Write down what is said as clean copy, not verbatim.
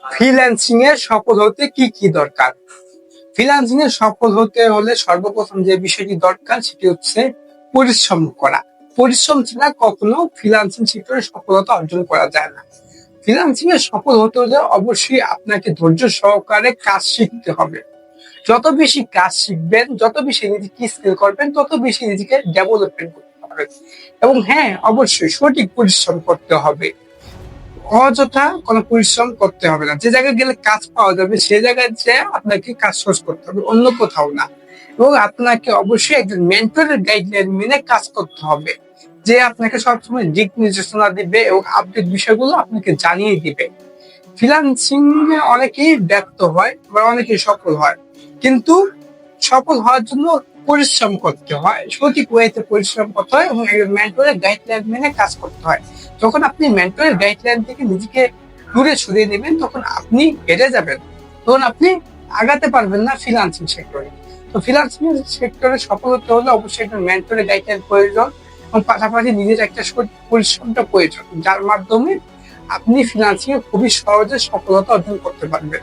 Freelancing এ সফল হতে কি কি দরকার? ফ্রিল্যান্সিং এ সফল হতে হলে সর্বপ্রথম যে বিষয়টি দরকার সেটি হচ্ছে পরিশ্রম করা। পরিশ্রম ছাড়া কখনো ফ্রিল্যান্সিং সেক্টরে সফলতা অর্জন করা যায় না। ফ্রিল্যান্সিং এ সফল হতে হলে অবশ্যই আপনাকে ধৈর্য সহকারে কাজ শিখতে হবে। যত বেশি কাজ শিখবেন, যত বেশি নিজেকে স্কিল করবেন, তত বেশি নিজেকে ডেভেলপমেন্ট করতে পারবেন। এবং হ্যাঁ, অবশ্যই সঠিক পরিশ্রম করতে হবে। অযথা কোনো পরিশ্রম করতে হবে না। যে জায়গায় গেলে কাজ পাওয়া যাবে সে জায়গায় যে আপনাকে কাজ সোর্স করতে হবে, অন্য কোথাও না। এবং আপনাকে অবশ্যই একজন মেন্টরের গাইডলাইন মেনে কাজ করতে হবে, যে আপনাকে সবসময় দিক নির্দেশনা দিবে এবং আপডেট বিষয়গুলো আপনাকে জানিয়ে দিবে। ফ্রিল্যান্সিং এ অনেকেই ব্যর্থ হয় বা অনেকেই সফল হয়, কিন্তু সফল হওয়ার জন্য পরিশ্রম করতে হয়, সঠিক ওয়েতে পরিশ্রম করতে হয় এবং একজন মেন্টরের গাইডলাইন মেনে কাজ করতে হয়। যখন আপনি মেন্টরের গাইডলাইন থেকে নিজেকে দূরে সরিয়ে নেবেন তখন আপনি হেরে যাবেন, তখন আপনি আগাতে পারবেন না ফ্রিল্যান্সিং সেক্টরে। তো ফ্রিল্যান্সিং সেক্টরে সফল হতে হলে অবশ্যই একজন মেন্টরের গাইডলাইন প্রয়োজন এবং পাশাপাশি নিজের একটা পরিশ্রমটা প্রয়োজন, যার মাধ্যমে আপনি ফ্রিল্যান্সিং এ খুবই সহজে সফলতা অর্জন করতে পারবেন।